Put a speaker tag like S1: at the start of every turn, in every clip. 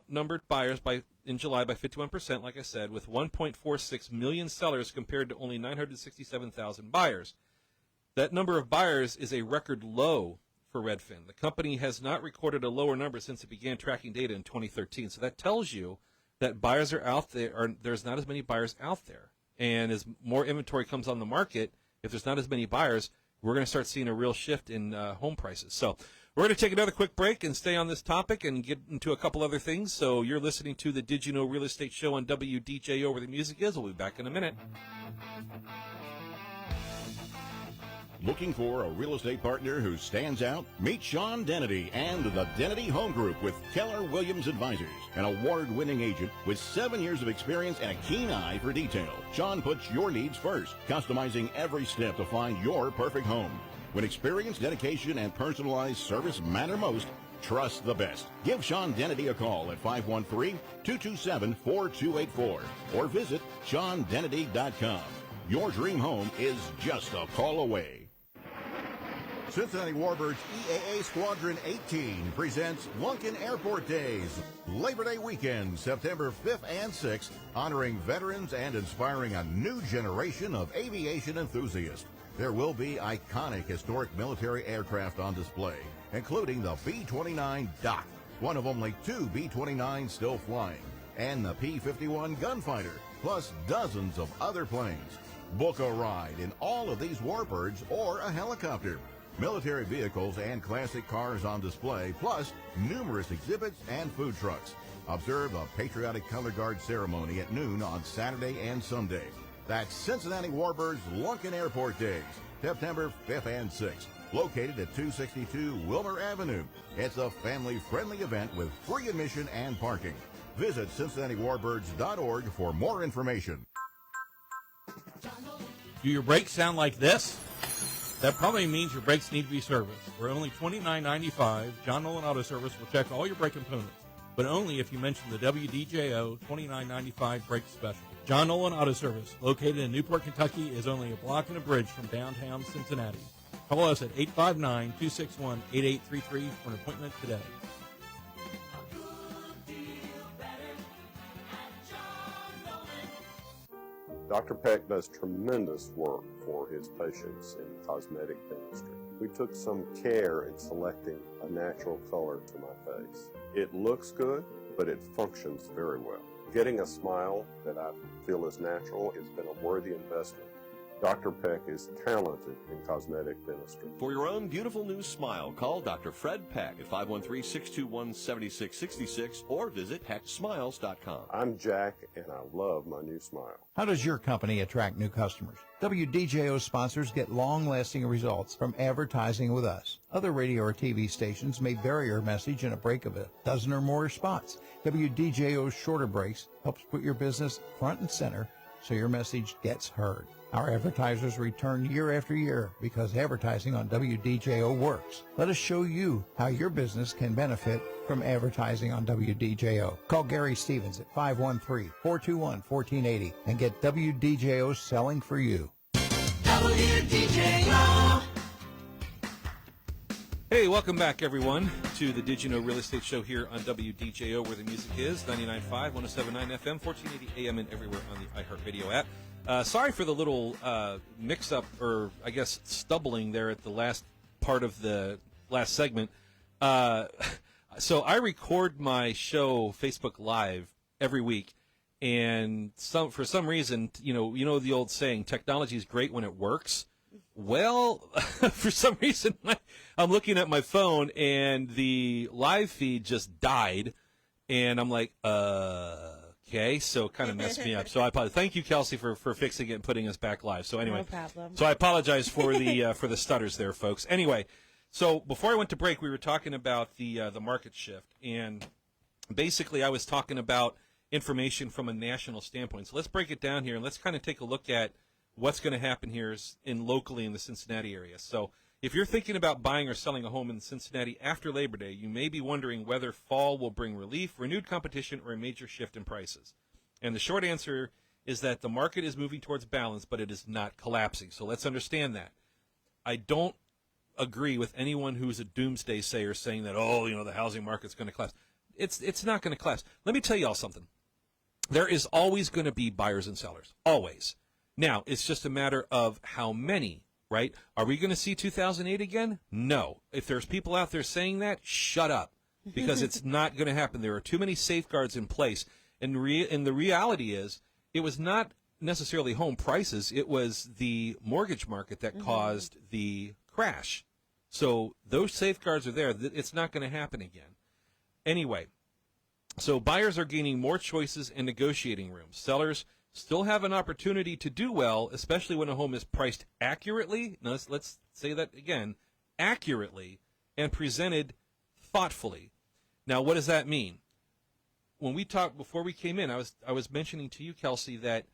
S1: Numbered buyers in July by 51%, like I said, with 1.46 million sellers compared to only 967,000 buyers. That number of buyers is a record low for Redfin. The company has not recorded a lower number since it began tracking data in 2013. So that tells you that buyers are out there, or there's not as many buyers out there. And as more inventory comes on the market, if there's not as many buyers, we're going to start seeing a real shift in home prices. So we're going to take another quick break and stay on this topic and get into a couple other things. So you're listening to the Did You Know Real Estate Show on WDJO, where the music is. We'll be back in a minute.
S2: Looking for a real estate partner who stands out? Meet Sean Dennedy and the Dennedy Home Group with Keller Williams Advisors, an award-winning agent with 7 years of experience and a keen eye for detail. Sean puts your needs first, customizing every step to find your perfect home. When experience, dedication, and personalized service matter most, trust the best. Give Sean Dennedy a call at 513-227-4284 or visit SeanDennedy.com. Your dream home is just a call away. Cincinnati Warbirds EAA Squadron 18 presents Lunken Airport Days, Labor Day weekend, September 5th and 6th, honoring veterans and inspiring a new generation of aviation enthusiasts. There will be iconic historic military aircraft on display, including the B-29 Doc, one of only 2 B-29s still flying, and the P-51 Gunfighter, plus dozens of other planes. Book a ride in all of these Warbirds or a helicopter. Military vehicles and classic cars on display, plus numerous exhibits and food trucks. Observe a patriotic color guard ceremony at noon on Saturday and Sunday. That's Cincinnati Warbirds Lunken Airport Days, September 5th and 6th, located at 262 Wilmer Avenue. It's a family-friendly event with free admission and parking. Visit CincinnatiWarbirds.org for more information.
S3: Do your brakes sound like this? That probably means your brakes need to be serviced. For only $29.95, John Nolan Auto Service will check all your brake components, but only if you mention the WDJO $29.95 brake special. John Nolan Auto Service, located in Newport, Kentucky, is only a block and a bridge from downtown Cincinnati. Call us at 859-261-8833 for an appointment today.
S4: Dr. Peck does tremendous work for his patients in cosmetic dentistry. We took some care in selecting a natural color to my face. It looks good, but it functions very well. Getting a smile that I feel is natural has been a worthy investment. Dr. Peck is talented in cosmetic dentistry.
S5: For your own beautiful new smile, call Dr. Fred Peck at 513-621-7666 or visit pecksmiles.com.
S4: I'm Jack, and I love my new smile.
S6: How does your company attract new customers? WDJO sponsors get long-lasting results from advertising with us. Other radio or TV stations may vary your message in a break of a dozen or more spots. WDJO's shorter breaks helps put your business front and center so your message gets heard. Our advertisers return year after year because advertising on WDJO works. Let us show you how your business can benefit from advertising on WDJO. Call Gary Stevens at 513-421-1480 and get WDJO selling for you.
S1: WDJO. Hey, welcome back, everyone, to the Did You Know Real Estate Show here on WDJO, where the music is, 99.5, 107.9 FM, 1480 AM, and everywhere on the iHeartRadio app. Sorry for the little mix-up, or I guess stumbling there at the last part of the last segment. So I record my show Facebook Live every week, and for some reason, you know the old saying, technology is great when it works. Well, for some reason, I'm looking at my phone, and the live feed just died, and I'm like, okay, so it kind of messed me up. So I apologize. Thank you, Kelsey, for fixing it and putting us back live. So anyway,
S7: no problem.
S1: So I apologize for the stutters there, folks. Anyway, so before I went to break, we were talking about the market shift, and basically I was talking about information from a national standpoint. So let's break it down here, and let's kind of take a look at what's going to happen here locally in the Cincinnati area. So if you're thinking about buying or selling a home in Cincinnati after Labor Day, you may be wondering whether fall will bring relief, renewed competition, or a major shift in prices. And the short answer is that the market is moving towards balance, but it is not collapsing. So let's understand that. I don't agree with anyone who's a doomsday sayer saying that, the housing market's going to collapse. it's not going to collapse. Let me tell you all something. There is always going to be buyers and sellers, always. Now, it's just a matter of how many, right? Are we going to see 2008 again? No. If there's people out there saying that, shut up, because it's not going to happen. There are too many safeguards in place. And the reality is, it was not necessarily home prices. It was the mortgage market that caused the crash. So those safeguards are there. It's not going to happen again. Anyway, so buyers are gaining more choices and negotiating rooms. Sellers still have an opportunity to do well, especially when a home is priced accurately. Now, let's say that again, accurately, and presented thoughtfully. Now, what does that mean? When we talked before we came in, I was mentioning to you, Kelsey, that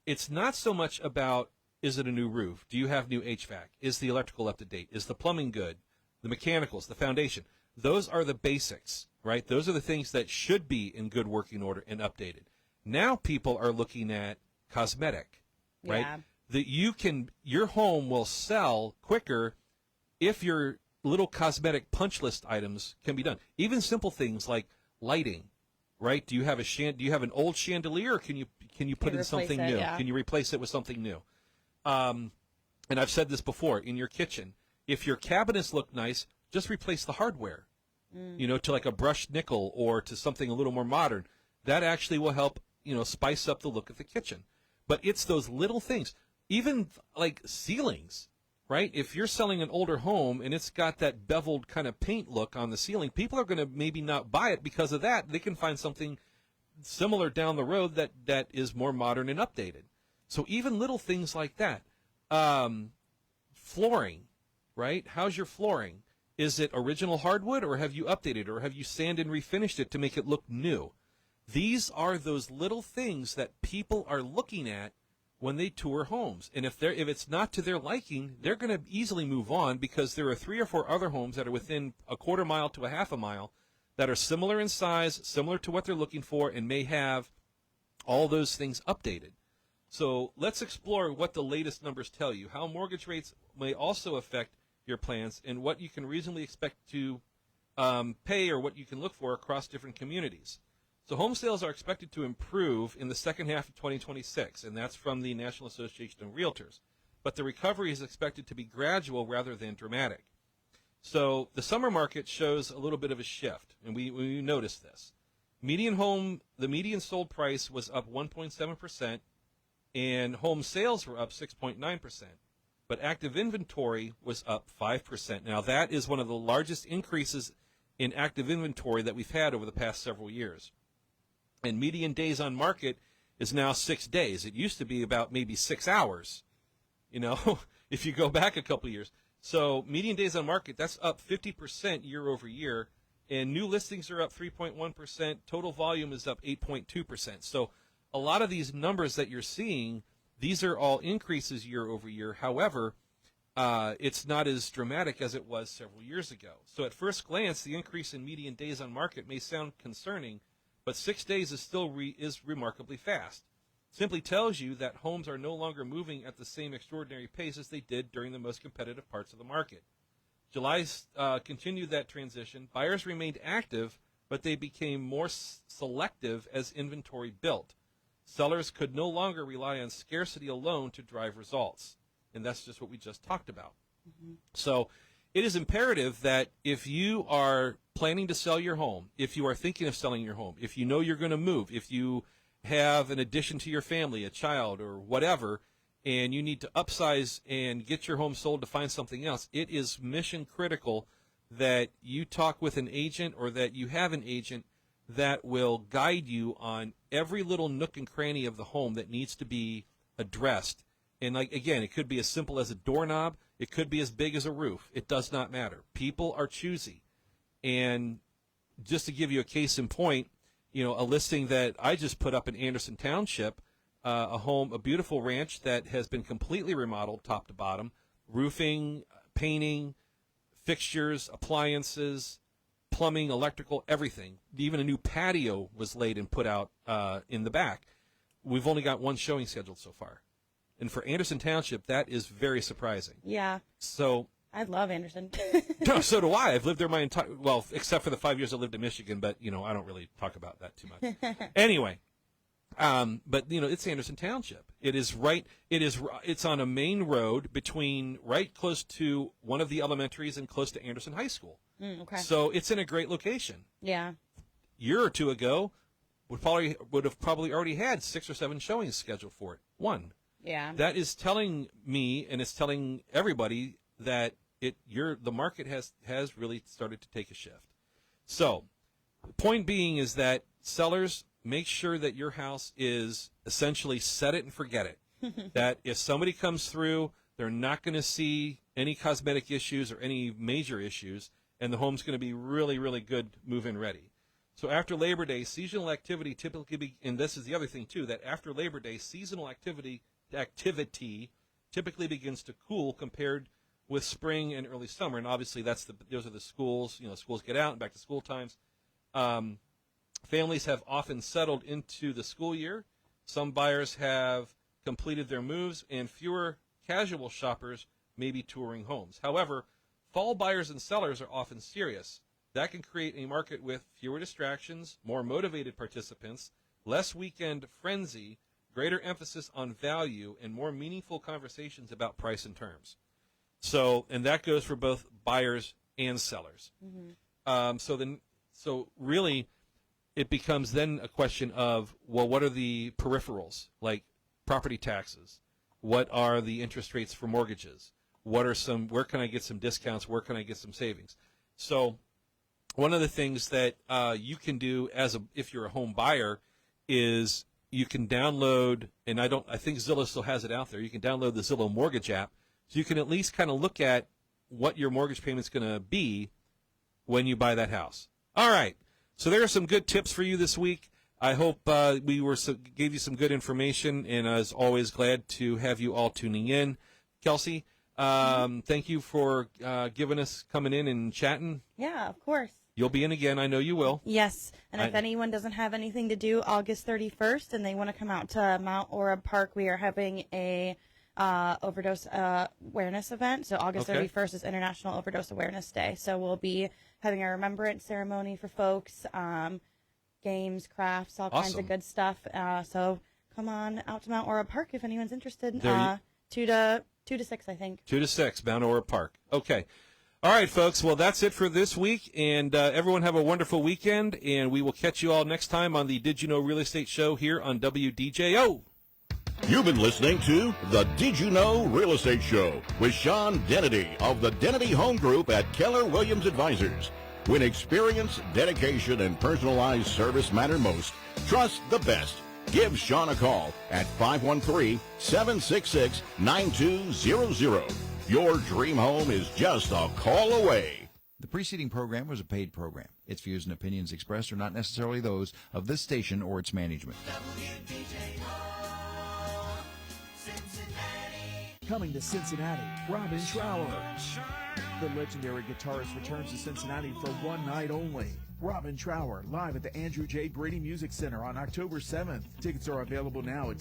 S1: it's not so much about, is it a new roof? Do you have new HVAC? Is the electrical up to date? Is the plumbing good? The mechanicals, the foundation. Those are the basics, right? Those are the things that should be in good working order and updated. Now people are looking at cosmetic, right?
S7: Yeah.
S1: That your home will sell quicker if your little cosmetic punch list items can be done. Even simple things like lighting, right? Do you have an old chandelier, or can you put in something new?
S7: Yeah.
S1: Can you replace it with something new? And I've said this before, in your kitchen, if your cabinets look nice, just replace the hardware, to like a brushed nickel or to something a little more modern. That actually will help, spice up the look of the kitchen. But it's those little things, even like ceilings, right? If you're selling an older home and it's got that beveled kind of paint look on the ceiling, people are going to maybe not buy it because of that. They can find something similar down the road that is more modern and updated. So even little things like that. Flooring, right? How's your flooring? Is it original hardwood, or have you updated, or have you sanded and refinished it to make it look new? These are those little things that people are looking at when they tour homes. And if it's not to their liking, they're going to easily move on, because there are 3 or 4 other homes that are within a quarter mile to a half a mile that are similar in size, similar to what they're looking for, and may have all those things updated. So let's explore what the latest numbers tell you, how mortgage rates may also affect your plans, and what you can reasonably expect to pay, or what you can look for across different communities. So home sales are expected to improve in the second half of 2026, and that's from the National Association of Realtors. But the recovery is expected to be gradual rather than dramatic. So the summer market shows a little bit of a shift, and we noticed this. The median sold price was up 1.7%, and home sales were up 6.9%. But active inventory was up 5%. Now, that is one of the largest increases in active inventory that we've had over the past several years. And median days on market is now 6 days. It used to be about maybe 6 hours, if you go back a couple of years. So median days on market, that's up 50% year over year. And new listings are up 3.1%. Total volume is up 8.2%. So a lot of these numbers that you're seeing, these are all increases year over year. However, it's not as dramatic as it was several years ago. So at first glance, the increase in median days on market may sound concerning, but 6 days is still remarkably fast. Simply tells you that homes are no longer moving at the same extraordinary pace as they did during the most competitive parts of the market. July continued that transition. Buyers remained active, but they became more selective as inventory built. Sellers could no longer rely on scarcity alone to drive results. And that's just what we just talked about. Mm-hmm. So it is imperative that if you are planning to sell your home, if you are thinking of selling your home, if you know you're going to move, if you have an addition to your family, a child or whatever, and you need to upsize and get your home sold to find something else, it is mission critical that you talk with an agent, or that you have an agent that will guide you on every little nook and cranny of the home that needs to be addressed. And again, it could be as simple as a doorknob. It could be as big as a roof. It does not matter. People are choosy. And just to give you a case in point, a listing that I just put up in Anderson Township, a beautiful ranch that has been completely remodeled top to bottom, roofing, painting, fixtures, appliances, plumbing, electrical, everything. Even a new patio was laid and put out in the back. We've only got one showing scheduled so far. And for Anderson Township, that is very surprising.
S7: Yeah.
S1: So
S7: I love Anderson.
S1: No, so do I. I've lived there my entire, well, except for the 5 years I lived in Michigan, but, I don't really talk about that too much. Anyway, but, it's Anderson Township. It's on a main road right close to one of the elementaries and close to Anderson High School.
S7: Okay.
S1: So it's in a great location.
S7: Yeah.
S1: Year or two ago, would have probably already had 6 or 7 showings scheduled for it. One.
S7: Yeah.
S1: That is telling me, and it's telling everybody, that the market has really started to take a shift. So, the point being is that sellers, make sure that your house is essentially set it and forget it. That if somebody comes through, they're not going to see any cosmetic issues or any major issues, and the home's going to be really, really good move-in ready. So after Labor Day, seasonal activity typically and this is the other thing too, that after Labor Day, seasonal activity typically begins to cool compared with spring and early summer, and obviously those are the schools. Schools get out and back to school times. Families have often settled into the school year. Some buyers have completed their moves, and fewer casual shoppers may be touring homes. However, fall buyers and sellers are often serious. That can create a market with fewer distractions, more motivated participants, less weekend frenzy, greater emphasis on value, and more meaningful conversations about price and terms. So, and that goes for both buyers and sellers. Mm-hmm. So really, it becomes then a question of, well, what are the peripherals, like property taxes? What are the interest rates for mortgages? Where can I get some discounts? Where can I get some savings? So one of the things that you can do if you're a home buyer is you can download, and I think Zillow still has it out there. You can download the Zillow mortgage app, so you can at least kind of look at what your mortgage payment's going to be when you buy that house. All right. So there are some good tips for you this week. I hope gave you some good information, and as always, glad to have you all tuning in. Kelsey, thank you for coming in and chatting.
S7: Yeah, of course.
S1: You'll be in again. I know you will.
S7: Yes, and if anyone doesn't have anything to do August 31st and they want to come out to Mount Orab Park, we are having a overdose awareness event. So August 31st is International Overdose Awareness Day. So we'll be having a remembrance ceremony for folks, games, crafts, all kinds of good stuff. So come on out to Mount Orab Park if anyone's interested. 2 to 6, I think.
S1: 2 to 6, Mount Orab Park. Okay. All right, folks. Well, that's it for this week, and everyone have a wonderful weekend, and we will catch you all next time on the Did You Know Real Estate Show here on WDJO.
S2: You've been listening to the Did You Know Real Estate Show with Sean Dennedy of the Dennedy Home Group at Keller Williams Advisors. When experience, dedication, and personalized service matter most, trust the best. Give Sean a call at 513-766-9200. Your dream home is just a call away.
S6: The preceding program was a paid program. Its views and opinions expressed are not necessarily those of this station or its management.
S8: Coming to Cincinnati, Robin Trower. The legendary guitarist returns to Cincinnati for one night only. Robin Trower, live at the Andrew J. Brady Music Center on October 7th. Tickets are available now at